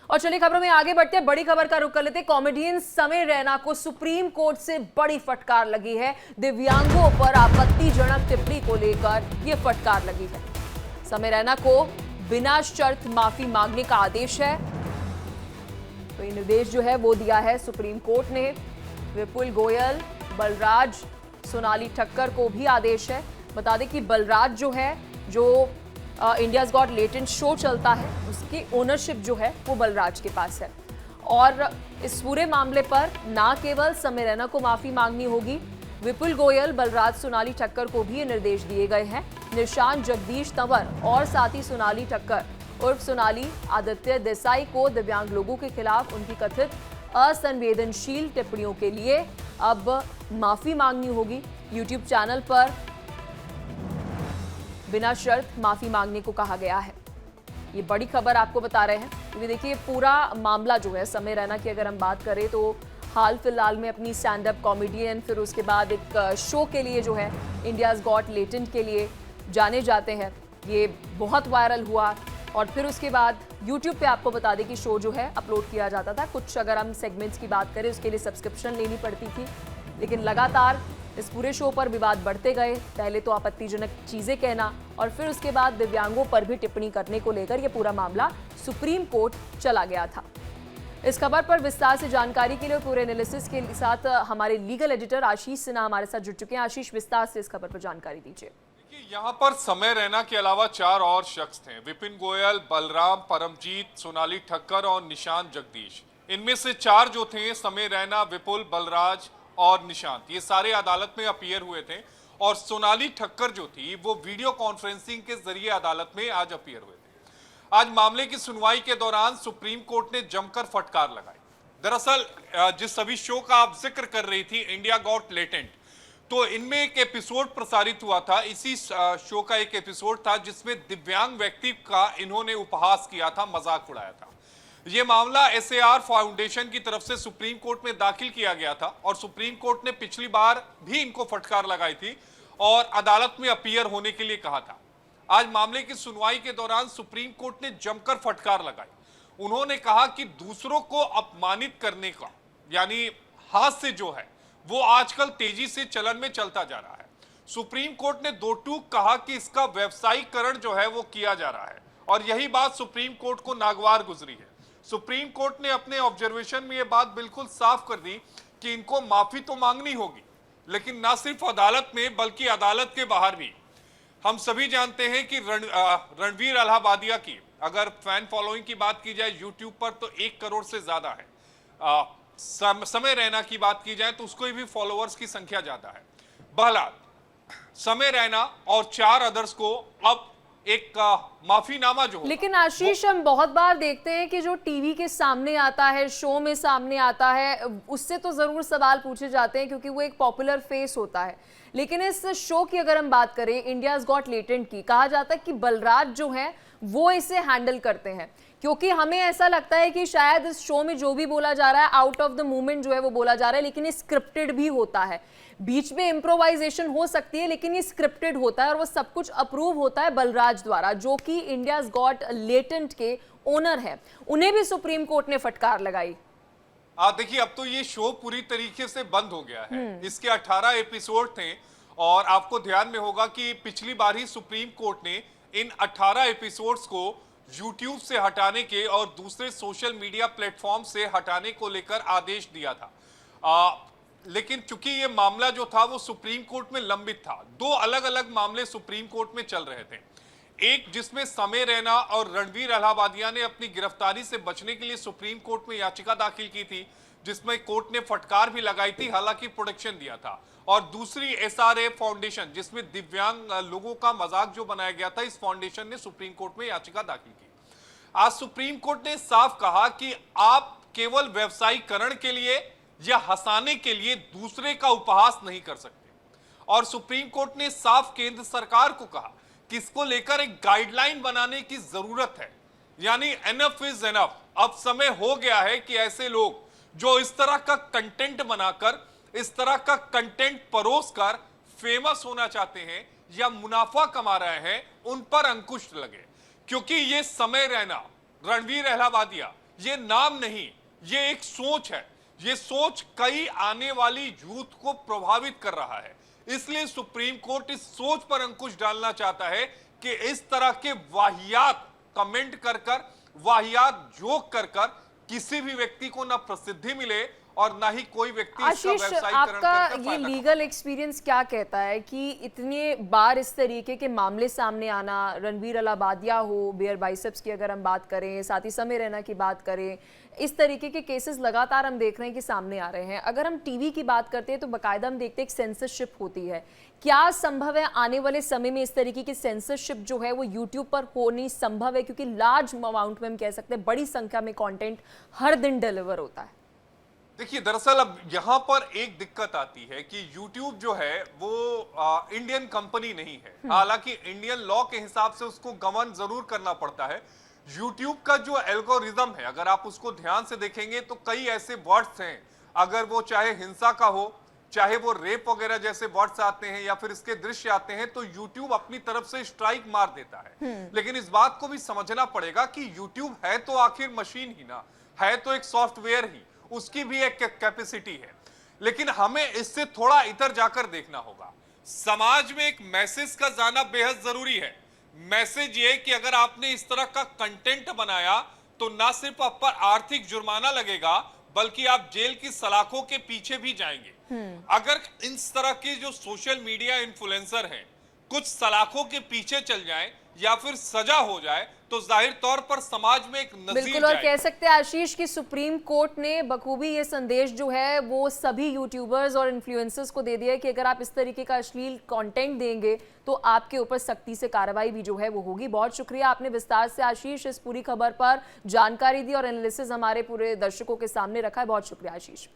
और चलिए खबरों में आगे बढ़ते हैं। बड़ी खबर का रुख कर लेते हैं। कॉमेडियन समय रैना को सुप्रीम कोर्ट से बड़ी फटकार लगी है। दिव्यांगों पर आपत्तिजनक टिप्पणी को लेकर यह फटकार लगी है। समय रैना को बिना शर्त माफी मांगने का आदेश है। तो ये निर्देश जो है वो दिया है सुप्रीम कोर्ट ने। विपुल गोयल, बलराज, सोनाली ठक्कर को भी आदेश है। बता दें कि बलराज जो है, जो इंडियाज गॉट लेटेंट शो चलता है, उसकी ओनरशिप जो है वो बलराज के पास है। और इस पूरे मामले पर ना केवल समय रैना को माफी मांगनी होगी, विपुल गोयल, बलराज, सोनाली ठक्कर को भी ये निर्देश दिए गए हैं। निशांत, जगदीश तंवर और साथी सोनाली ठक्कर उर्फ सोनाली आदित्य देसाई को दिव्यांग लोगों के खिलाफ उनकी कथित असंवेदनशील टिप्पणियों के लिए अब माफी मांगनी होगी। यूट्यूब चैनल पर बिना शर्त माफी मांगने को कहा गया है। ये बड़ी खबर आपको बता रहे हैं क्योंकि देखिए पूरा मामला जो है समय रैना की अगर हम बात करें तो हाल फिलहाल में अपनी स्टैंड अप कॉमेडियन, फिर उसके बाद एक शो के लिए जो है इंडियाज गॉट लेटेंट के लिए जाने जाते हैं। ये बहुत वायरल हुआ और फिर उसके बाद यूट्यूब पे आपको बता दें कि शो जो है अपलोड किया जाता था। कुछ अगर हम सेगमेंट्स की बात करें उसके लिए सब्सक्रिप्शन लेनी पड़ती थी, लेकिन लगातार इस पूरे शो पर विवाद बढ़ते गए। पहले तो आपत्तिजनक चीजें कहना और फिर उसके बाद दिव्यांगों पर भी टिप्पणी करने को लेकर यह पूरा मामला सुप्रीम कोर्ट चला गया था। इस खबर पर विस्तार से जानकारी के लिए पूरे एनालिसिस के साथ हमारे लीगल एडिटर आशीष सिन्हा हमारे साथ जुड़ चुके हैं। आशीष, विस्तार से इस खबर पर जानकारी दीजिए। यहाँ पर समय रैना के अलावा 4 और शख्स थे। विपिन गोयल, बलराम, परमजीत, सोनाली ठक्कर और निशांत जगदीश। इनमें से 4 जो थे, समय रैना, विपुल, बलराज और निशांत, ये सारे अदालत में अपीयर हुए थे। और सोनाली ठक्कर जो थी वो वीडियो कॉन्फ्रेंसिंग के जरिए अदालत में आज अपीयर हुए थे। आज मामले की सुनवाई के दौरान सुप्रीम कोर्ट ने जमकर फटकार लगाई। दरअसल जिस सभी शो का आप जिक्र कर रही थी, इंडिया गॉट लेटेंट, तो इनमें एक एपिसोड प्रसारित हुआ था। इसी शो का एक एपिसोड था जिसमें दिव्यांग व्यक्ति का इन्होंने उपहास किया था, मजाक उड़ाया था। यह मामला एसएआर फाउंडेशन की तरफ से सुप्रीम कोर्ट में दाखिल किया गया था और सुप्रीम कोर्ट ने पिछली बार भी इनको फटकार लगाई थी और अदालत में अपीयर होने के लिए कहा था। आज मामले की सुनवाई के दौरान सुप्रीम कोर्ट ने जमकर फटकार लगाई। उन्होंने कहा कि दूसरों को अपमानित करने का यानी हास्य जो है वो आजकल तेजी से चलन में चलता जा रहा है। सुप्रीम कोर्ट ने दो टूक कहा कि इसका व्यवसायीकरण जो है वो किया जा रहा है और यही बात सुप्रीम कोर्ट को नागवार गुजरी है। सुप्रीम कोर्ट ने अपने ऑब्जर्वेशन में यह बात बिल्कुल साफ कर दी कि इनको माफी तो मांगनी होगी, लेकिन ना सिर्फ अदालत में बल्कि अदालत के बाहर भी। हम सभी जानते हैं कि रणवीर अलाहाबादिया की अगर फैन फॉलोइंग की बात की जाए यूट्यूब पर तो 1 करोड़ से ज्यादा है। समय रैना की बात की जाए तो उसको भी फॉलोअर्स की संख्या ज्यादा है। बहरहाल समय रैना और 4 अदर्स को अब एक माफीनामा जो, लेकिन आशीष हम बहुत बार देखते हैं कि जो टीवी के सामने आता है, शो में सामने आता है, उससे तो जरूर सवाल पूछे जाते हैं क्योंकि वो एक पॉपुलर फेस होता है। लेकिन इस शो की अगर हम बात करें, इंडियाज गॉट लेटेंट की, कहा जाता है कि बलराज जो है वो इसे हैंडल करते हैं क्योंकि हमें ऐसा लगता है कि शायद इस शो में जो भी बोला जा रहा है आउट ऑफ द मोमेंट जो है वो बोला जा रहा है, लेकिन ये स्क्रिप्टेड भी होता है। बीच में इम्प्रोवाइजेशन हो सकती है लेकिन ये स्क्रिप्टेड होता है और वो सब कुछ अप्रूव होता है बलराज द्वारा, जो कि इंडियाज गॉट लेटेंट के ओनर है। उन्हें भी सुप्रीम कोर्ट ने फटकार लगाई। देखिए अब तो ये शो पूरी तरीके से बंद हो गया है। इसके 18 एपिसोड थे और आपको ध्यान में होगा कि पिछली बार ही सुप्रीम कोर्ट ने इन 18 एपिसोड्स को यूट्यूब से हटाने के और दूसरे सोशल मीडिया प्लेटफॉर्म से हटाने को लेकर आदेश दिया था। लेकिन चूंकि ये मामला जो था वो सुप्रीम कोर्ट में लंबित था, 2 अलग अलग मामले सुप्रीम कोर्ट में चल रहे थे। एक जिसमें समय रैना और रणवीर अलाहाबादिया ने अपनी गिरफ्तारी से बचने के लिए सुप्रीम कोर्ट में याचिका दाखिल की थी, जिसमें कोर्ट ने फटकार भी लगाई थी, हालांकि प्रोटेक्शन दिया था। और दूसरी एसआरए फाउंडेशन, जिसमें दिव्यांग लोगों का मजाक जो बनाया गया था, इस फाउंडेशन ने सुप्रीम कोर्ट में याचिका दाखिल की। आज सुप्रीम कोर्ट ने साफ कहा कि आप केवल व्यवसायीकरण के लिए या हंसाने के लिए दूसरे का उपहास नहीं कर सकते। और सुप्रीम कोर्ट ने साफ केंद्र सरकार को कहा कि इसको लेकर एक गाइडलाइन बनाने की जरूरत है, यानी एनफ इज एनफ। अब समय हो गया है कि ऐसे लोग जो इस तरह का कंटेंट बनाकर, इस तरह का कंटेंट परोस कर फेमस होना चाहते हैं या मुनाफा कमा रहे हैं, उन पर अंकुश लगे। क्योंकि ये समय रैना, रणवीर अलाहाबादिया, ये नाम नहीं, ये एक सोच है। ये सोच कई आने वाली यूथ को प्रभावित कर रहा है। इसलिए सुप्रीम कोर्ट इस सोच पर अंकुश डालना चाहता है कि इस तरह के वाहियात कमेंट कर कर, वाहियात जोक कर कर किसी भी व्यक्ति को ना प्रसिद्धि मिले और ना ही कोई व्यक्ति इसका आशीष, व्यवसायीकरण आपका कर ये फायदा लीगल एक्सपीरियंस क्या कहता है कि इतने बार इस तरीके के मामले सामने आना, रणवीर अलाहाबादिया हो, बियर बाइसेप्स की अगर हम बात करें, साथ ही समय रैना की बात करें, इस तरीके के केसेस लगातार हम देख रहे हैं कि सामने आ रहे हैं। अगर हम टीवी की बात करते हैं तो बाकायदा हम देखते हैं एक सेंसरशिप होती है। क्या संभव है आने वाले समय में इस तरीके की सेंसरशिप जो है वो यूट्यूब पर होनी संभव है, क्योंकि लार्ज अमाउंट में हम कह सकते हैं बड़ी संख्या में कंटेंट हर दिन डिलीवर होता है? देखिए, दरअसल अब यहां पर एक दिक्कत आती है कि YouTube जो है वो इंडियन कंपनी नहीं है। हालांकि इंडियन लॉ के हिसाब से उसको गवर्न जरूर करना पड़ता है। YouTube का जो एल्गोरिज्म है, अगर आप उसको ध्यान से देखेंगे तो कई ऐसे वर्ड्स हैं, अगर वो चाहे हिंसा का हो, चाहे वो रेप वगैरह जैसे वर्ड्स आते हैं या फिर इसके दृश्य आते हैं, तो YouTube अपनी तरफ से स्ट्राइक मार देता है। लेकिन इस बात को भी समझना पड़ेगा कि YouTube है तो आखिर मशीन ही ना, है तो एक सॉफ्टवेयर ही, उसकी भी एक कैपेसिटी है। लेकिन हमें इससे थोड़ा इधर जाकर देखना होगा। समाज में एक मैसेज का जाना बेहद जरूरी है। मैसेज ये कि अगर आपने इस तरह का कंटेंट बनाया तो ना सिर्फ आप पर आर्थिक जुर्माना लगेगा, बल्कि आप जेल की सलाखों के पीछे भी जाएंगे। अगर इस तरह के जो सोशल मीडिया इन्फ्लुएंसर हैं कुछ सलाखों के पीछे चल जाएं या फिर सजा हो जाए तो जाहिर तौर पर समाज में एक नजीर बिल्कुल, और कह सकते हैं आशीष कि सुप्रीम कोर्ट ने बखूबी ये संदेश जो है वो सभी यूट्यूबर्स और इन्फ्लुएंसर्स को दे दिया है कि अगर आप इस तरीके का अश्लील कंटेंट देंगे तो आपके ऊपर सख्ती से कार्रवाई भी जो है वो होगी। बहुत शुक्रिया, आपने विस्तार से आशीष इस पूरी खबर पर जानकारी दी और एनालिसिस हमारे पूरे दर्शकों के सामने रखा है। बहुत शुक्रिया आशीष।